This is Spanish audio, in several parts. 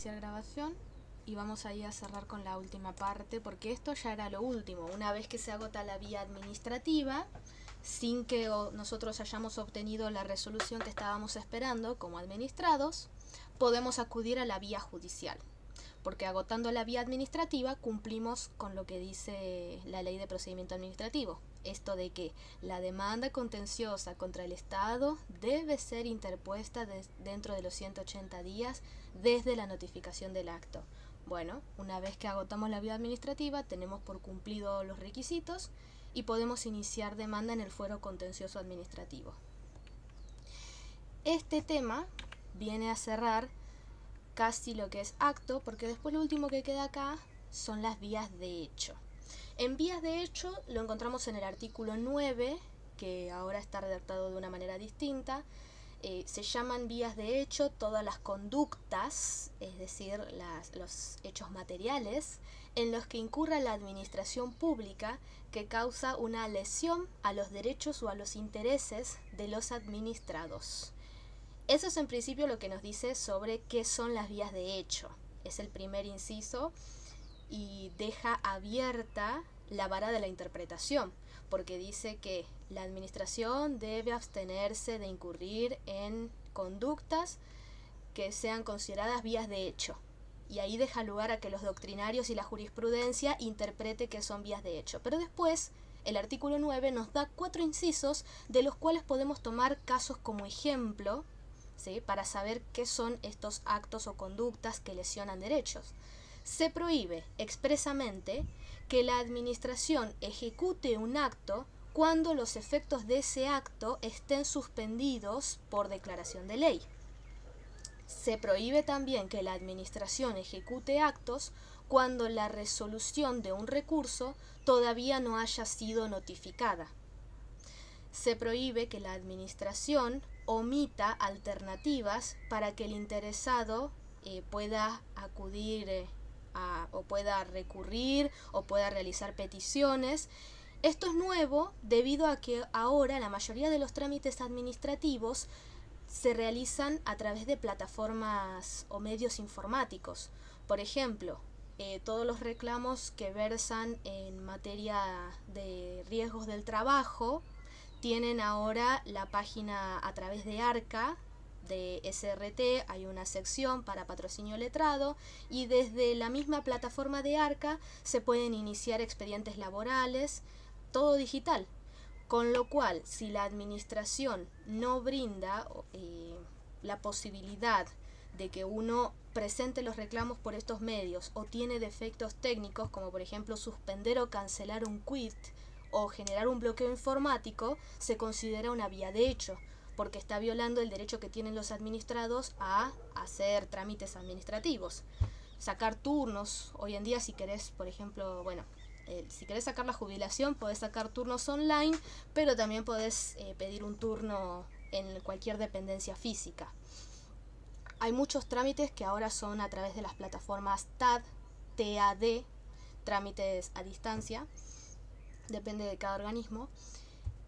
Iniciar grabación y vamos ahí a cerrar con la última parte porque esto ya era lo último. Una vez que se agota la vía administrativa, sin que nosotros hayamos obtenido la resolución que estábamos esperando como administrados, podemos acudir a la vía judicial, porque agotando la vía administrativa cumplimos con lo que dice la ley de procedimiento administrativo. Esto de que la demanda contenciosa contra el Estado debe ser interpuesta dentro de los 180 días desde la notificación del acto. Bueno, una vez que agotamos la vía administrativa, tenemos por cumplido los requisitos y podemos iniciar demanda en el fuero contencioso administrativo. Este tema viene a cerrar casi lo que es acto, porque después lo último que queda acá son las vías de hecho. En vías de hecho lo encontramos en el artículo 9, que ahora está redactado de una manera distinta. Se llaman vías de hecho todas las conductas, es decir, los hechos materiales, en los que incurra la administración pública que causa una lesión a los derechos o a los intereses de los administrados. Eso es en principio lo que nos dice sobre qué son las vías de hecho. Es el primer inciso y deja abierta la vara de la interpretación, porque dice que la administración debe abstenerse de incurrir en conductas que sean consideradas vías de hecho. Y ahí deja lugar a que los doctrinarios y la jurisprudencia interprete que son vías de hecho. Pero después, el artículo 9 nos da 4 incisos de los cuales podemos tomar casos como ejemplo, ¿sí?, para saber qué son estos actos o conductas que lesionan derechos. Se prohíbe expresamente que la administración ejecute un acto cuando los efectos de ese acto estén suspendidos por declaración de ley. Se prohíbe también que la administración ejecute actos cuando la resolución de un recurso todavía no haya sido notificada. Se prohíbe que la administración omita alternativas para que el interesado pueda acudir o pueda recurrir o pueda realizar peticiones. Esto es nuevo debido a que ahora la mayoría de los trámites administrativos se realizan a través de plataformas o medios informáticos. Por ejemplo, todos los reclamos que versan en materia de riesgos del trabajo tienen ahora la página a través de ARCA, de SRT, hay una sección para patrocinio letrado y desde la misma plataforma de ARCA se pueden iniciar expedientes laborales, todo digital. Con lo cual, si la administración no brinda la posibilidad de que uno presente los reclamos por estos medios o tiene defectos técnicos, como por ejemplo suspender o cancelar un quit o generar un bloqueo informático, se considera una vía de hecho, porque está violando el derecho que tienen los administrados a hacer trámites administrativos. Sacar turnos, hoy en día si querés, por ejemplo, si querés sacar la jubilación, podés sacar turnos online, pero también podés pedir un turno en cualquier dependencia física. Hay muchos trámites que ahora son a través de las plataformas TAD, trámites a distancia, depende de cada organismo,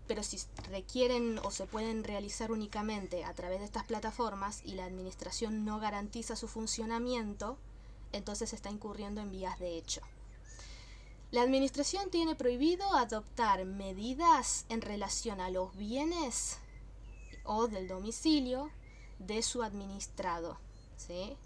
pero si requieren o se pueden realizar únicamente a través de estas plataformas y la administración no garantiza su funcionamiento, entonces está incurriendo en vías de hecho. La administración tiene prohibido adoptar medidas en relación a los bienes o del domicilio de su administrado, ¿sí?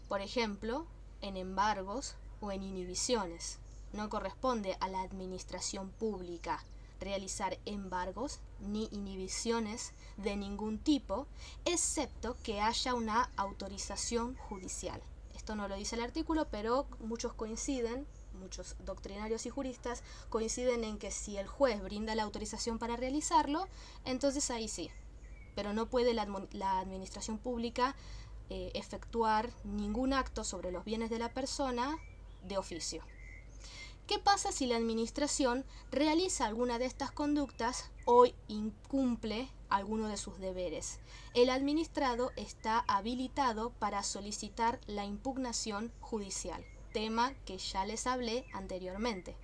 Por ejemplo, en embargos o en inhibiciones. No corresponde a la administración pública realizar embargos ni inhibiciones de ningún tipo, excepto que haya una autorización judicial. Esto no lo dice el artículo, pero muchos doctrinarios y juristas coinciden en que si el juez brinda la autorización para realizarlo, entonces ahí sí. Pero no puede la administración pública efectuar ningún acto sobre los bienes de la persona de oficio. ¿Qué pasa si la administración realiza alguna de estas conductas o incumple alguno de sus deberes? El administrado está habilitado para solicitar la impugnación judicial, tema que ya les hablé anteriormente.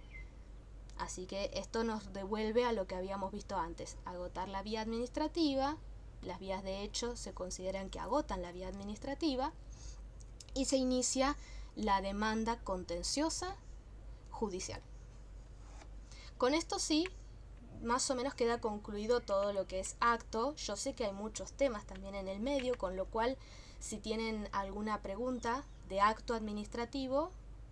Así que esto nos devuelve a lo que habíamos visto antes, agotar la vía administrativa. Las vías de hecho se consideran que agotan la vía administrativa y se inicia la demanda contenciosa judicial. Con esto sí, más o menos queda concluido todo lo que es acto. Yo sé que hay muchos temas también en el medio, con lo cual si tienen alguna pregunta de acto administrativo,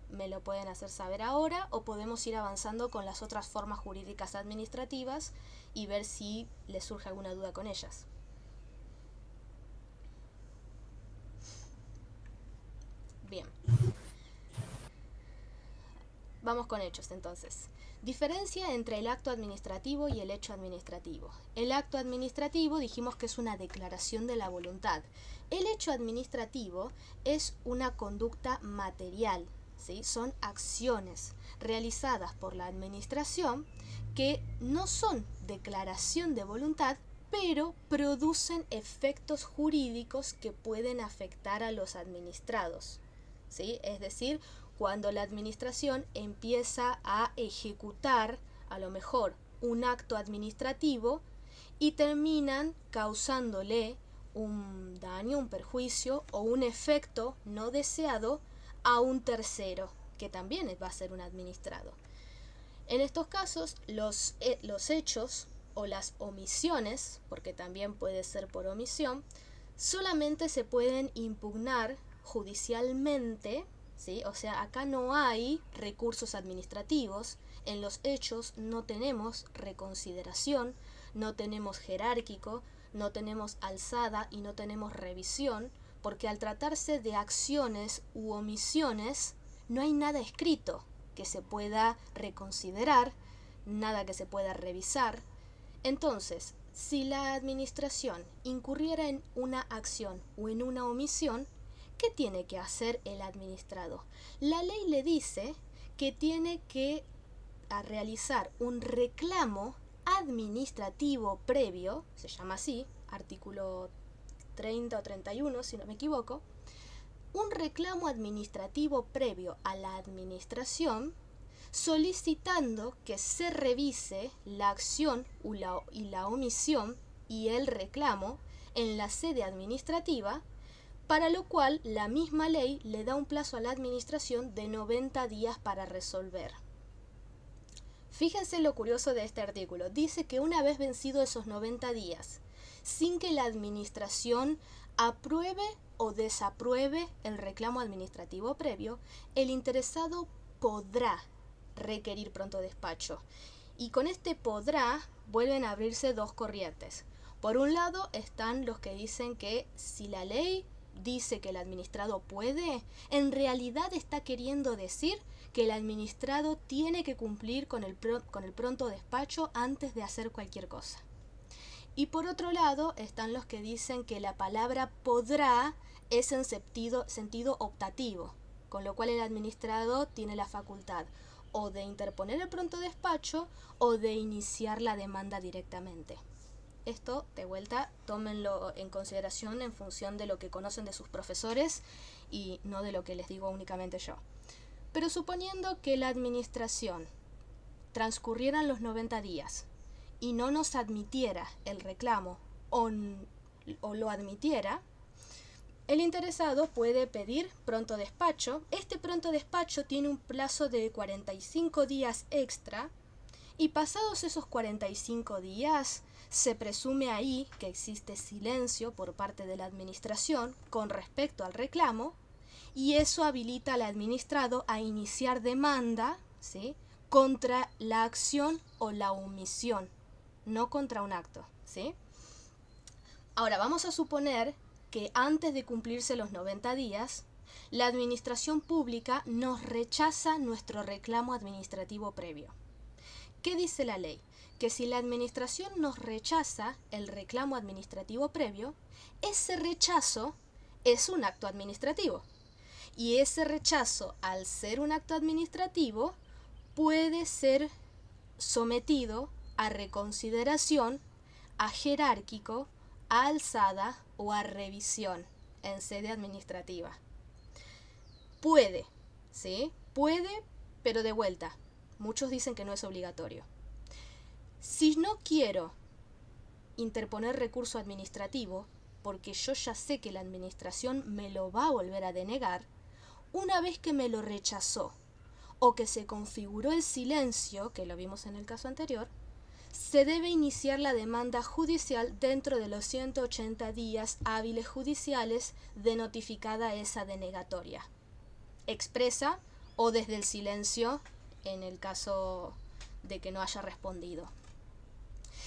me lo pueden hacer saber ahora, o podemos ir avanzando con las otras formas jurídicas administrativas y ver si les surge alguna duda con ellas. Bien. Vamos con hechos entonces. Diferencia entre el acto administrativo y el hecho administrativo. El acto administrativo dijimos que es una declaración de la voluntad. El hecho administrativo es una conducta material, ¿sí? Son acciones realizadas por la administración que no son declaración de voluntad, pero producen efectos jurídicos que pueden afectar a los administrados, ¿sí? Es decir, cuando la administración empieza a ejecutar a lo mejor un acto administrativo y terminan causándole un daño, un perjuicio o un efecto no deseado a un tercero, que también va a ser un administrado. En estos casos, los hechos o las omisiones, porque también puede ser por omisión, solamente se pueden impugnar judicialmente, ¿sí? O sea, acá no hay recursos administrativos, en los hechos no tenemos reconsideración, no tenemos jerárquico, no tenemos alzada y no tenemos revisión, porque al tratarse de acciones u omisiones, no hay nada escrito que se pueda reconsiderar, nada que se pueda revisar. Entonces, si la administración incurriera en una acción o en una omisión, ¿qué tiene que hacer el administrado? La ley le dice que tiene que realizar un reclamo administrativo previo, se llama así, artículo 30 o 31 si no me equivoco, un reclamo administrativo previo a la administración solicitando que se revise la acción y la omisión y el reclamo en la sede administrativa, para lo cual la misma ley le da un plazo a la administración de 90 días para resolver. Fíjense lo curioso de este artículo. Dice que una vez vencido esos 90 días, sin que la administración apruebe o desapruebe el reclamo administrativo previo, el interesado podrá requerir pronto despacho. Y con este podrá vuelven a abrirse dos corrientes. Por un lado están los que dicen que si la ley dice que el administrado puede, en realidad está queriendo decir que el administrado tiene que cumplir con el pronto despacho antes de hacer cualquier cosa. Y por otro lado están los que dicen que la palabra podrá es en sentido optativo, con lo cual el administrado tiene la facultad o de interponer el pronto despacho o de iniciar la demanda directamente. Esto, de vuelta, tómenlo en consideración en función de lo que conocen de sus profesores y no de lo que les digo únicamente yo. Pero suponiendo que la administración transcurrieran los 90 días y no nos admitiera el reclamo o lo admitiera, el interesado puede pedir pronto despacho. Este pronto despacho tiene un plazo de 45 días extra y pasados esos 45 días se presume ahí que existe silencio por parte de la administración con respecto al reclamo y eso habilita al administrado a iniciar demanda, ¿sí?, contra la acción o la omisión, no contra un acto, ¿sí? Ahora vamos a suponer que antes de cumplirse los 90 días, la administración pública nos rechaza nuestro reclamo administrativo previo. ¿Qué dice la ley? Que si la administración nos rechaza el reclamo administrativo previo, ese rechazo es un acto administrativo. Y ese rechazo, al ser un acto administrativo, puede ser sometido a reconsideración, a jerárquico, a alzada o a revisión en sede administrativa. Puede, ¿sí? Puede, pero de vuelta. Muchos dicen que no es obligatorio. Si no quiero interponer recurso administrativo, porque yo ya sé que la administración me lo va a volver a denegar, Una vez que me lo rechazó o que se configuró el silencio, que lo vimos en el caso anterior, se debe iniciar la demanda judicial dentro de los 180 días hábiles judiciales de notificada esa denegatoria, expresa o desde el silencio en el caso de que no haya respondido.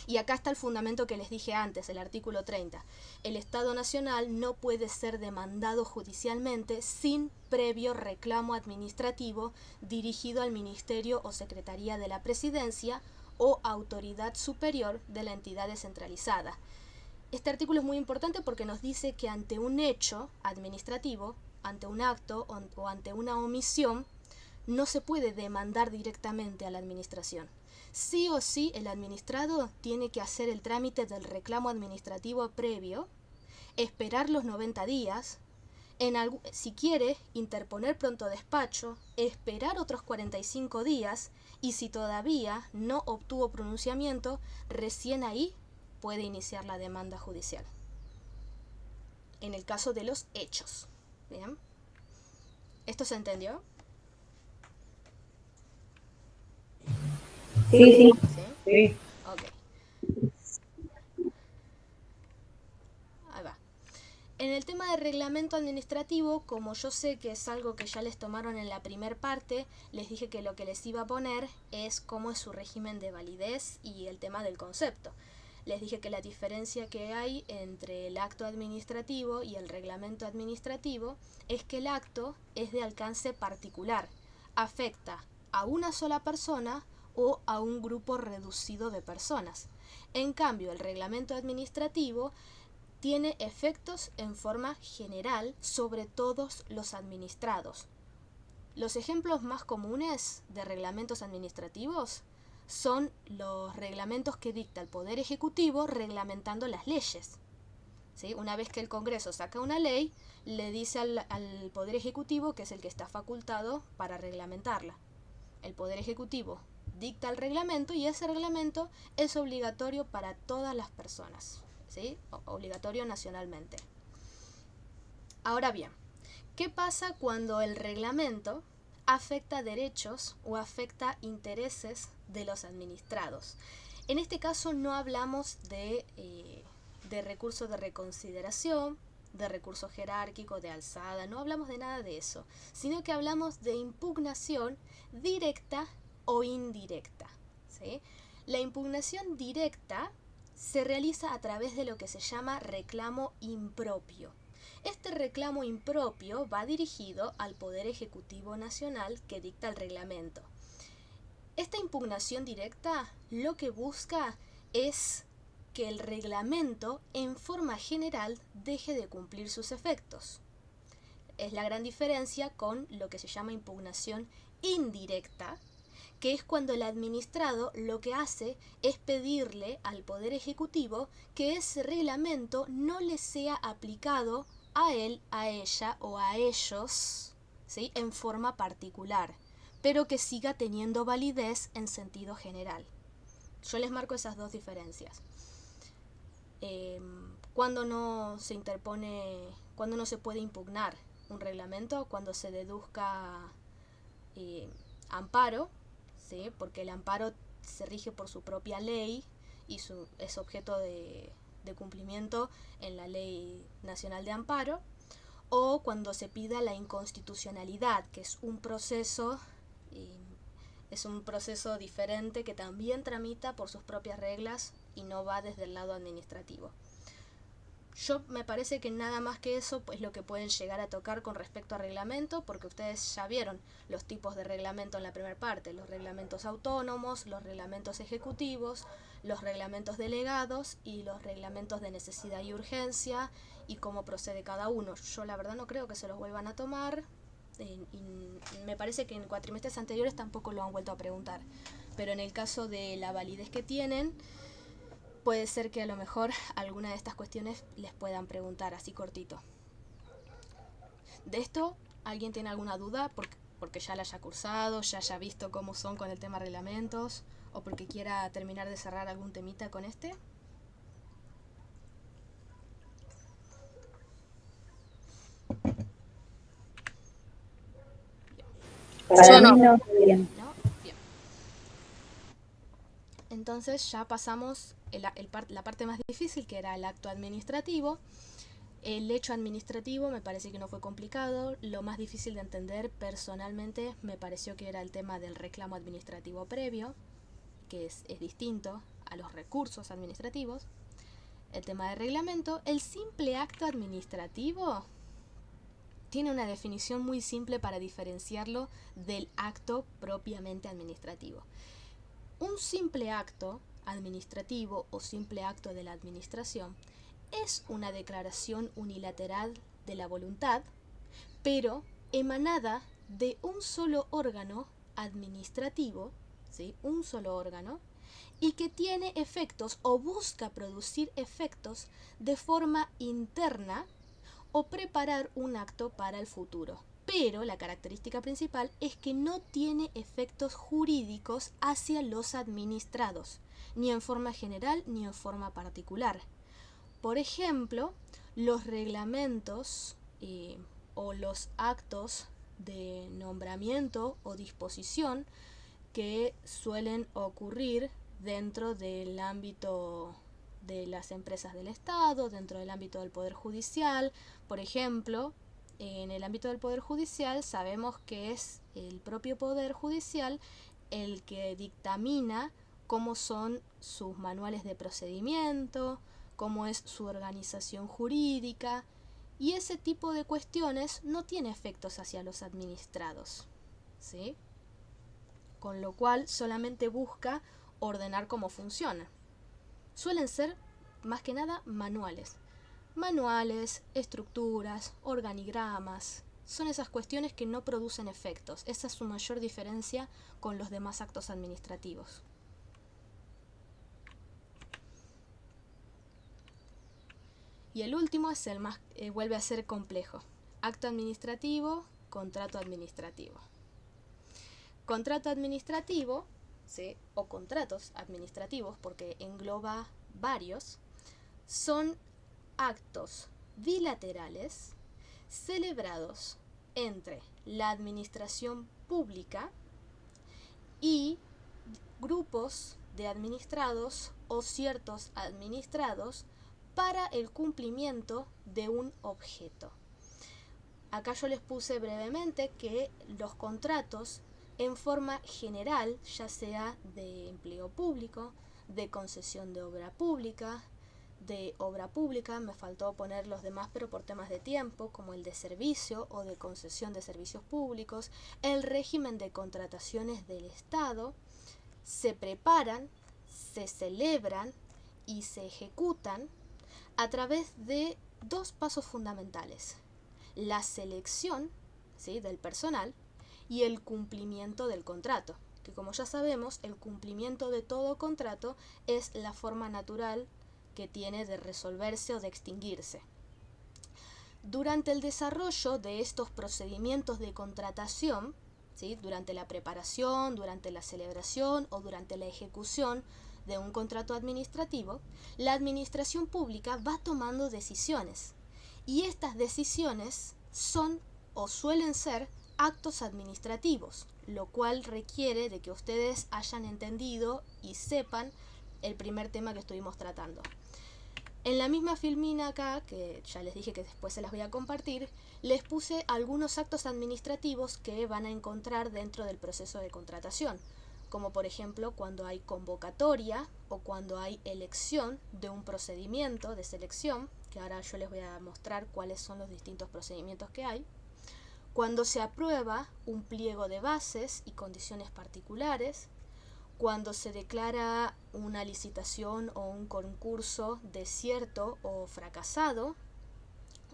Y acá está el fundamento que les dije antes, el artículo 30. El Estado Nacional no puede ser demandado judicialmente sin previo reclamo administrativo dirigido al Ministerio o Secretaría de la Presidencia o autoridad superior de la entidad descentralizada. Este artículo es muy importante porque nos dice que ante un hecho administrativo, ante un acto o ante una omisión, no se puede demandar directamente a la administración. Sí o sí el administrado tiene que hacer el trámite del reclamo administrativo previo, esperar los 90 días, si quiere interponer pronto despacho, esperar otros 45 días y si todavía no obtuvo pronunciamiento, recién ahí puede iniciar la demanda judicial. En el caso de los hechos. ¿Bien? ¿Esto se entendió? Sí. ¿Sí? Ok. Ahí va. En el tema de reglamento administrativo, como yo sé que es algo que ya les tomaron en la primer parte, les dije que lo que les iba a poner es cómo es su régimen de validez y el tema del concepto. Les dije que la diferencia que hay entre el acto administrativo y el reglamento administrativo es que el acto es de alcance particular, afecta a una sola persona o a un grupo reducido de personas. En cambio, el reglamento administrativo tiene efectos en forma general sobre todos los administrados. Los ejemplos más comunes de reglamentos administrativos son los reglamentos que dicta el Poder Ejecutivo reglamentando las leyes. ¿Sí? Una vez que el Congreso saca una ley, le dice al Poder Ejecutivo que es el que está facultado para reglamentarla. El Poder Ejecutivo dicta el reglamento y ese reglamento es obligatorio para todas las personas. ¿Sí? Obligatorio nacionalmente. Ahora bien, ¿qué pasa cuando el reglamento afecta derechos o afecta intereses de los administrados? En este caso no hablamos de recurso de reconsideración, de recurso jerárquico, de alzada, no hablamos de nada de eso, sino que hablamos de impugnación directa o indirecta. ¿Sí? La impugnación directa se realiza a través de lo que se llama reclamo impropio. Este reclamo impropio va dirigido al Poder Ejecutivo Nacional que dicta el reglamento. Esta impugnación directa lo que busca es que el reglamento en forma general deje de cumplir sus efectos. Es la gran diferencia con lo que se llama impugnación indirecta, que es cuando el administrado lo que hace es pedirle al Poder Ejecutivo que ese reglamento no le sea aplicado a él, a ella o a ellos, ¿sí? En forma particular, pero que siga teniendo validez en sentido general. Yo les marco esas dos diferencias. Cuando no se interpone, cuando no se puede impugnar un reglamento, cuando se deduzca amparo, ¿sí? Porque el amparo se rige por su propia ley y es objeto de cumplimiento en la Ley Nacional de Amparo, o cuando se pida la inconstitucionalidad, que es un proceso diferente que también tramita por sus propias reglas y no va desde el lado administrativo. Yo me parece que nada más que eso pues lo que pueden llegar a tocar con respecto a reglamento, porque ustedes ya vieron los tipos de reglamento en la primera parte, los reglamentos autónomos, los reglamentos ejecutivos, los reglamentos delegados y los reglamentos de necesidad y urgencia y cómo procede cada uno. Yo la verdad no creo que se los vuelvan a tomar y me parece que en cuatrimestres anteriores tampoco lo han vuelto a preguntar, pero en el caso de la validez que tienen, puede ser que a lo mejor alguna de estas cuestiones les puedan preguntar así cortito. ¿De esto alguien tiene alguna duda? Porque ya la haya cursado, ya haya visto cómo son con el tema reglamentos, o porque quiera terminar de cerrar algún temita con este. Para Yo no. mí no, bien. ¿No? Bien. Entonces ya pasamos la parte más difícil, que era el acto administrativo. El hecho administrativo me parece que no fue complicado. Lo más difícil de entender personalmente me pareció que era el tema del reclamo administrativo previo, que es distinto a los recursos administrativos. El tema de reglamento. El simple acto administrativo tiene una definición muy simple para diferenciarlo del acto propiamente administrativo. Un simple acto administrativo o simple acto de la administración es una declaración unilateral de la voluntad, pero emanada de un solo órgano administrativo, ¿sí? Un solo órgano, y que tiene efectos o busca producir efectos de forma interna o preparar un acto para el futuro. Pero la característica principal es que no tiene efectos jurídicos hacia los administrados, ni en forma general ni en forma particular. Por ejemplo, los reglamentos o los actos de nombramiento o disposición que suelen ocurrir dentro del ámbito de las empresas del Estado, dentro del ámbito del Poder Judicial. Por ejemplo, en el ámbito del Poder Judicial sabemos que es el propio Poder Judicial el que dictamina cómo son sus manuales de procedimiento, cómo es su organización jurídica, y ese tipo de cuestiones no tiene efectos hacia los administrados, ¿sí? Con lo cual solamente busca ordenar cómo funciona. Suelen ser más que nada manuales. Manuales, estructuras, organigramas, son esas cuestiones que no producen efectos. Esa es su mayor diferencia con los demás actos administrativos. Y el último es el más, vuelve a ser complejo. Acto administrativo, contrato administrativo. Contrato administrativo, ¿sí? O contratos administrativos, porque engloba varios, son actos bilaterales celebrados entre la administración pública y grupos de administrados o ciertos administrados para el cumplimiento de un objeto. Acá yo les puse brevemente que los contratos en forma general, ya sea de empleo público, de concesión de obra pública, me faltó poner los demás pero por temas de tiempo, como el de servicio o de concesión de servicios públicos, el régimen de contrataciones del Estado, se preparan, se celebran y se ejecutan a través de dos pasos fundamentales: la selección, ¿sí?, del personal y el cumplimiento del contrato, que como ya sabemos, el cumplimiento de todo contrato es la forma natural que tiene de resolverse o de extinguirse. Durante el desarrollo de estos procedimientos de contratación, ¿sí?, durante la preparación, durante la celebración o durante la ejecución de un contrato administrativo, la administración pública va tomando decisiones, y estas decisiones son o suelen ser actos administrativos, lo cual requiere de que ustedes hayan entendido y sepan el primer tema que estuvimos tratando. En la misma filmina acá, que ya les dije que después se las voy a compartir, les puse algunos actos administrativos que van a encontrar dentro del proceso de contratación, como por ejemplo cuando hay convocatoria o cuando hay elección de un procedimiento de selección, que ahora yo les voy a mostrar cuáles son los distintos procedimientos que hay, cuando se aprueba un pliego de bases y condiciones particulares, cuando se declara una licitación o un concurso desierto o fracasado,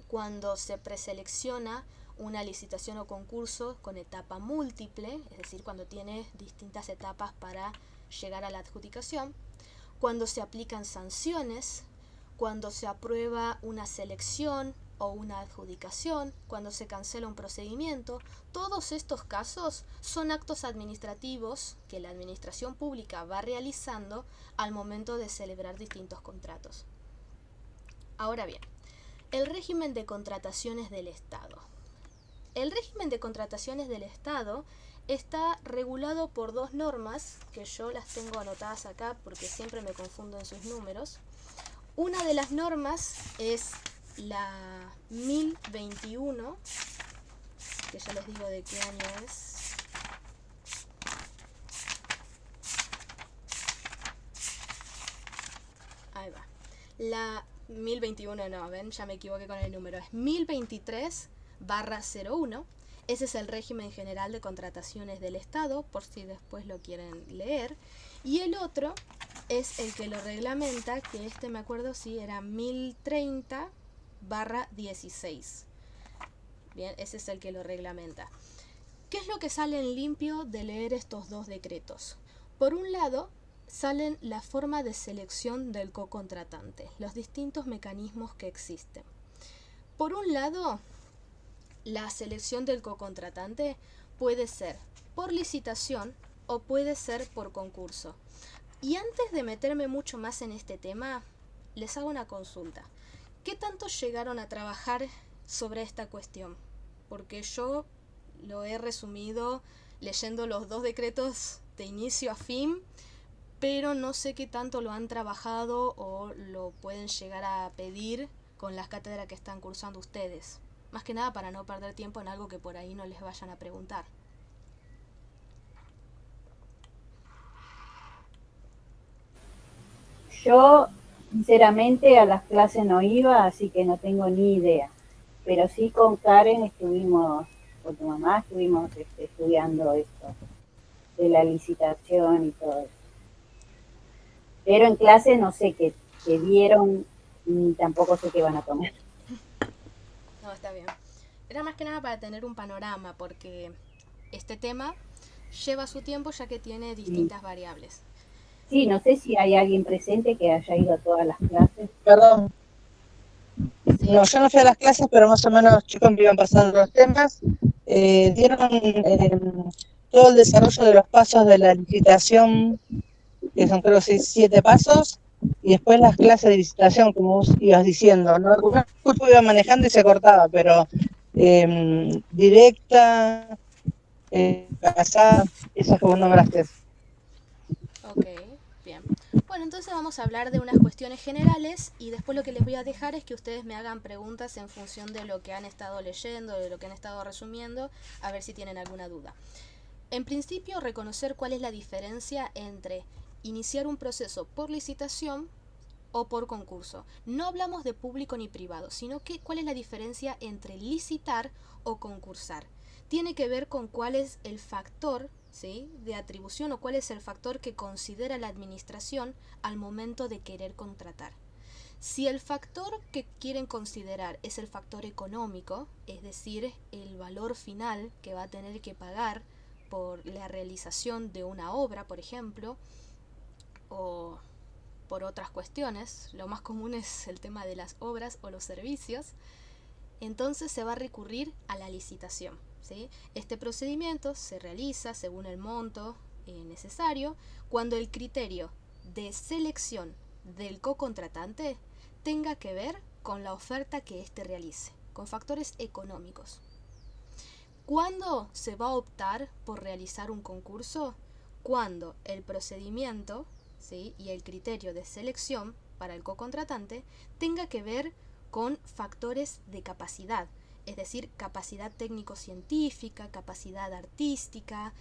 cuando se preselecciona una licitación o concurso con etapa múltiple, es decir, cuando tiene distintas etapas para llegar a la adjudicación, cuando se aplican sanciones, cuando se aprueba una selección o una adjudicación, cuando se cancela un procedimiento. Todos estos casos son actos administrativos que la administración pública va realizando al momento de celebrar distintos contratos. Ahora bien, el régimen de contrataciones del Estado. El régimen de contrataciones del Estado está regulado por dos normas, que yo las tengo anotadas acá porque siempre me confundo en sus números. Una de las normas es la 1021, que ya les digo de qué año es. Ahí va. La 1021, no, ven, ya me equivoqué con el número. Es 1023/01. Ese es el régimen general de contrataciones del Estado, por si después lo quieren leer. Y el otro es el que lo reglamenta, que me acuerdo, sí, era 1030/16. Bien, ese es el que lo reglamenta. ¿Qué es lo que sale en limpio de leer estos dos decretos? Por un lado, salen la forma de selección del cocontratante, los distintos mecanismos que existen. Por un lado, la selección del cocontratante puede ser por licitación o puede ser por concurso. Y antes de meterme mucho más en este tema, les hago una consulta. ¿Qué tanto llegaron a trabajar sobre esta cuestión? Porque yo lo he resumido leyendo los dos decretos de inicio a fin, pero no sé qué tanto lo han trabajado o lo pueden llegar a pedir con las cátedras que están cursando ustedes. Más que nada para no perder tiempo en algo que por ahí no les vayan a preguntar. Yo, sinceramente, a las clases no iba, así que no tengo ni idea. Pero sí con Karen estuvimos, con tu mamá estuvimos estudiando esto, de la licitación y todo eso. Pero en clase no sé qué vieron, ni tampoco sé qué van a tomar. No, está bien. Era más que nada para tener un panorama, porque este tema lleva su tiempo ya que tiene Sí, distintas variables. sí, no sé si hay alguien presente que haya ido a todas las clases. Perdón, ¿Sí? no, yo no fui a las clases, pero más o menos los chicos me iban pasando los temas. Dieron todo el desarrollo de los pasos de la licitación, que son creo 7 pasos, y después las clases de licitación, como vos ibas diciendo, ¿no? Justo iba manejando y se cortaba, pero directa, pasada, esas que vos nombraste. Ok, bien. Bueno, entonces vamos a hablar de unas cuestiones generales y después lo que les voy a dejar es que ustedes me hagan preguntas en función de lo que han estado leyendo, de lo que han estado resumiendo, a ver si tienen alguna duda. En principio, reconocer cuál es la diferencia entre iniciar un proceso por licitación o por concurso. No hablamos de público ni privado, sino que cuál es la diferencia entre licitar o concursar. Tiene que ver con cuál es el factor, ¿sí?, de atribución o cuál es el factor que considera la administración al momento de querer contratar. Si el factor que quieren considerar es el factor económico, es decir, el valor final que va a tener que pagar por la realización de una obra, por ejemplo, o por otras cuestiones, lo más común es el tema de las obras o los servicios, entonces se va a recurrir a la licitación, ¿sí? Este procedimiento se realiza según el monto necesario cuando el criterio de selección del cocontratante tenga que ver con la oferta que éste realice, con factores económicos. ¿Cuándo se va a optar por realizar un concurso? Cuando el procedimiento, ¿sí?, y el criterio de selección para el cocontratante tenga que ver con factores de capacidad, es decir, capacidad técnico-científica, capacidad artística,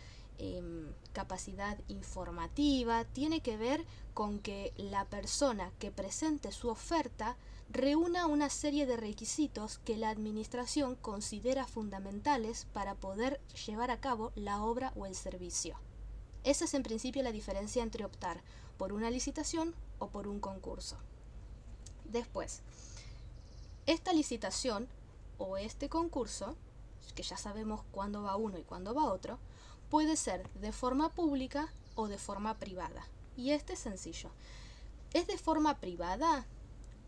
capacidad informativa, tiene que ver con que la persona que presente su oferta reúna una serie de requisitos que la administración considera fundamentales para poder llevar a cabo la obra o el servicio. Esa es en principio la diferencia entre optar por una licitación o por un concurso. Después, esta licitación o este concurso, que ya sabemos cuándo va uno y cuándo va otro, puede ser de forma pública o de forma privada. Y este es sencillo. Es de forma privada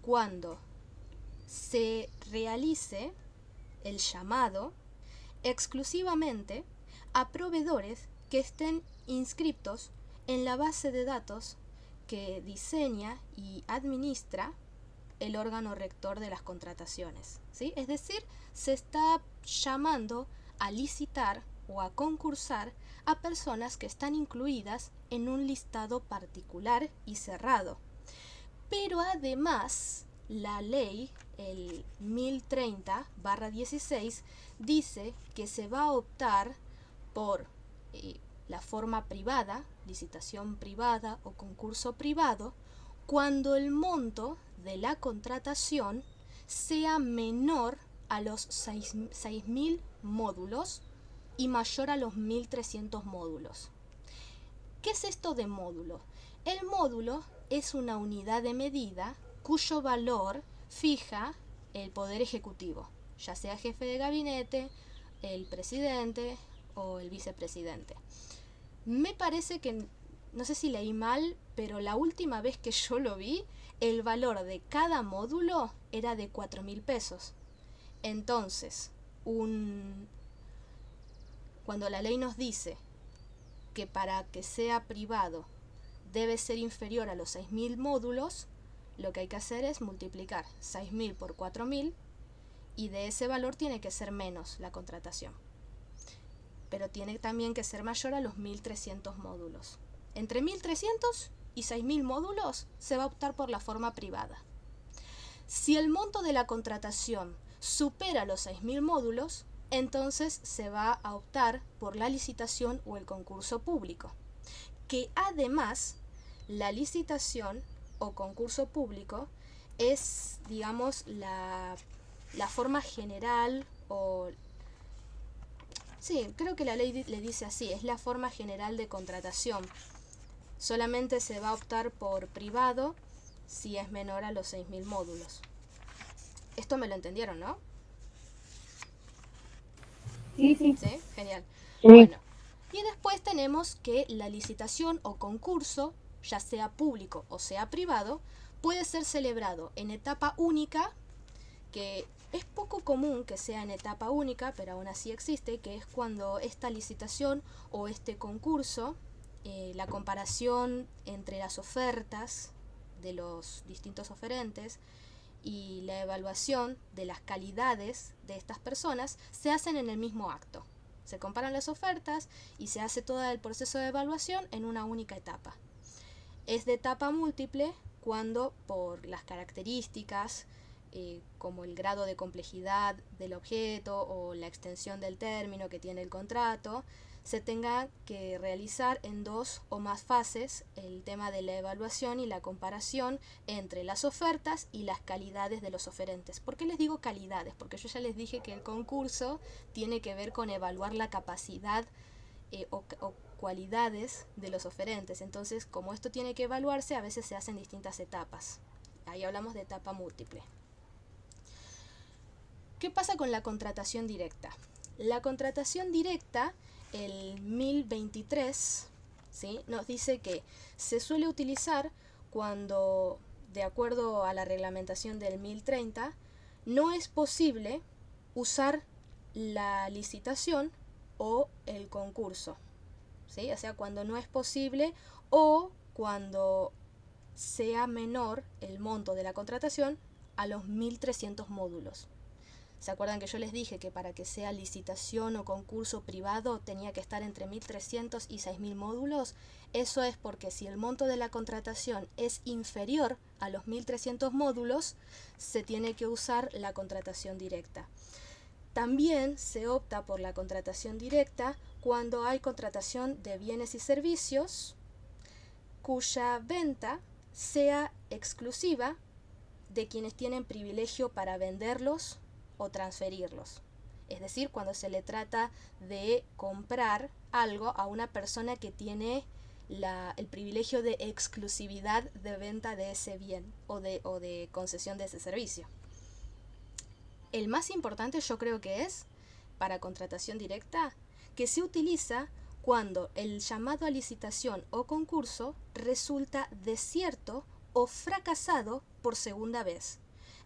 cuando se realice el llamado exclusivamente a proveedores que estén inscritos en la base de datos que diseña y administra el órgano rector de las contrataciones, ¿sí? Es decir, se está llamando a licitar o a concursar a personas que están incluidas en un listado particular y cerrado. Pero además, la ley, el 1030/16, dice que se va a optar por la forma privada, licitación privada o concurso privado, cuando el monto de la contratación sea menor a los 6.000 módulos y mayor a los 1.300 módulos. ¿Qué es esto de módulo? El módulo es una unidad de medida cuyo valor fija el Poder Ejecutivo, ya sea jefe de gabinete, el presidente o el vicepresidente. Me parece que, no sé si leí mal, pero la última vez que yo lo vi, el valor de cada módulo era de 4.000 pesos. Entonces, cuando la ley nos dice que para que sea privado debe ser inferior a los 6.000 módulos, lo que hay que hacer es multiplicar 6.000 por 4.000 y de ese valor tiene que ser menos la contratación. Pero tiene también que ser mayor a los 1.300 módulos. Entre 1.300 y 6.000 módulos se va a optar por la forma privada. Si el monto de la contratación supera los 6.000 módulos, entonces se va a optar por la licitación o el concurso público, que además la licitación o concurso público es, digamos, la forma general o... Sí, creo que la ley le dice así, es la forma general de contratación. Solamente se va a optar por privado si es menor a los 6.000 módulos. Esto me lo entendieron, ¿no? Sí, sí. ¿Sí? Genial. Sí. Bueno, y después tenemos que la licitación o concurso, ya sea público o sea privado, puede ser celebrado en etapa única, que es poco común que sea en etapa única, pero aún así existe, que es cuando esta licitación o este concurso, la comparación entre las ofertas de los distintos oferentes y la evaluación de las calidades de estas personas se hacen en el mismo acto. Se comparan las ofertas y se hace todo el proceso de evaluación en una única etapa. Es de etapa múltiple cuando por las características, como el grado de complejidad del objeto o la extensión del término que tiene el contrato, se tenga que realizar en 2 o más fases el tema de la evaluación y la comparación entre las ofertas y las calidades de los oferentes. ¿Por qué les digo calidades? Porque yo ya les dije que el concurso tiene que ver con evaluar la capacidad o cualidades de los oferentes. Entonces, como esto tiene que evaluarse, a veces se hacen distintas etapas. Ahí hablamos de etapa múltiple. ¿Qué pasa con la contratación directa? La contratación directa, el 1023, ¿sí?, nos dice que se suele utilizar cuando, de acuerdo a la reglamentación del 1030, no es posible usar la licitación o el concurso, ¿sí? O sea, cuando no es posible o cuando sea menor el monto de la contratación a los 1.300 módulos. ¿Se acuerdan que yo les dije que para que sea licitación o concurso privado tenía que estar entre 1.300 y 6.000 módulos? Eso es porque si el monto de la contratación es inferior a los 1.300 módulos, se tiene que usar la contratación directa. También se opta por la contratación directa cuando hay contratación de bienes y servicios cuya venta sea exclusiva de quienes tienen privilegio para venderlos o transferirlos. Es decir, cuando se le trata de comprar algo a una persona que tiene el privilegio de exclusividad de venta de ese bien o de concesión de ese servicio. El más importante yo creo que es, para contratación directa, que se utiliza cuando el llamado a licitación o concurso resulta desierto o fracasado por segunda vez.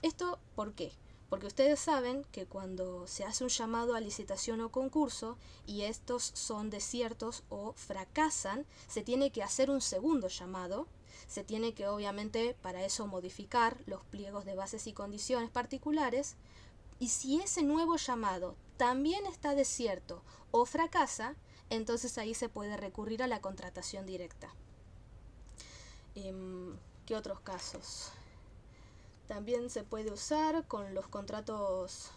¿Esto por qué? Porque ustedes saben que cuando se hace un llamado a licitación o concurso y estos son desiertos o fracasan, se tiene que hacer un segundo llamado Se tiene que obviamente para eso modificar los pliegos de bases y condiciones particulares, y si ese nuevo llamado también está desierto o fracasa, entonces ahí se puede recurrir a la contratación directa. ¿Qué otros casos? También se puede usar con los contratos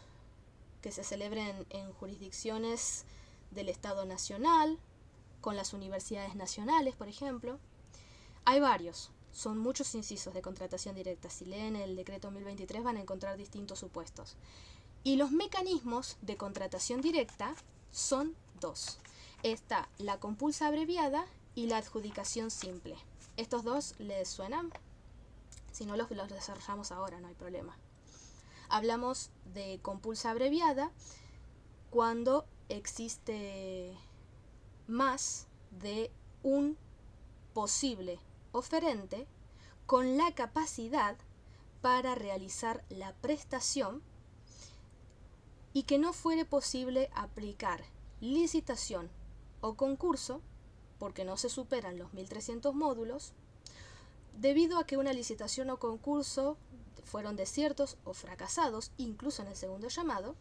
que se celebren en jurisdicciones del Estado Nacional, con las universidades nacionales, por ejemplo. Hay varios, son muchos incisos de contratación directa. Si leen el decreto 1023 van a encontrar distintos supuestos. Y los mecanismos de contratación directa son dos. Está la compulsa abreviada y la adjudicación simple. ¿Estos dos les suenan? Si no, los desarrollamos ahora, no hay problema. Hablamos de compulsa abreviada cuando existe más de un posible oferente con la capacidad para realizar la prestación y que no fuere posible aplicar licitación o concurso, porque no se superan los 1300 módulos, debido a que una licitación o concurso fueron desiertos o fracasados, incluso en el segundo llamado,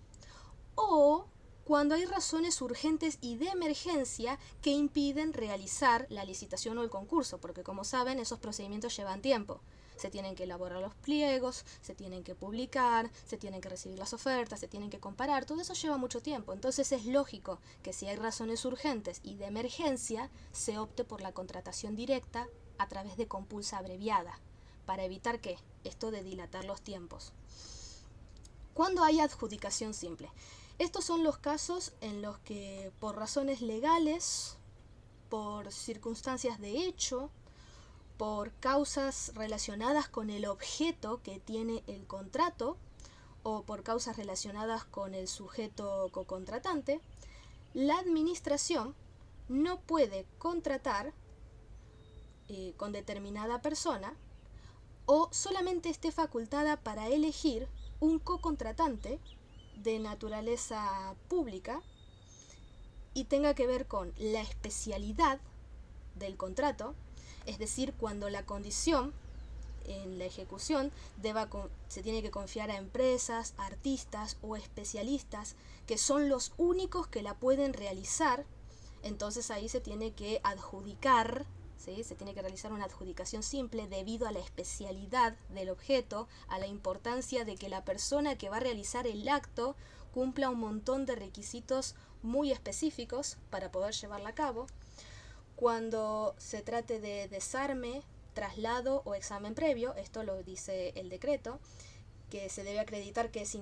o cuando hay razones urgentes y de emergencia que impiden realizar la licitación o el concurso, porque como saben, esos procedimientos llevan tiempo. Se tienen que elaborar los pliegos, se tienen que publicar, se tienen que recibir las ofertas, se tienen que comparar, todo eso lleva mucho tiempo. Entonces es lógico que si hay razones urgentes y de emergencia, se opte por la contratación directa a través de compulsa abreviada, para evitar ¿qué? Esto de dilatar los tiempos. ¿Cuándo hay adjudicación simple? Estos son los casos en los que por razones legales, por circunstancias de hecho, por causas relacionadas con el objeto que tiene el contrato o por causas relacionadas con el sujeto cocontratante, la administración no puede contratar con determinada persona o solamente esté facultada para elegir un cocontratante de naturaleza pública y tenga que ver con la especialidad del contrato, es decir, cuando la condición en la ejecución se tiene que confiar a empresas, artistas o especialistas que son los únicos que la pueden realizar, entonces ahí se tiene que adjudicar, ¿sí? Se tiene que realizar una adjudicación simple debido a la especialidad del objeto, a la importancia de que la persona que va a realizar el acto cumpla un montón de requisitos muy específicos para poder llevarla a cabo. Cuando se trate de desarme, traslado o examen previo, esto lo dice el decreto, que se debe acreditar que es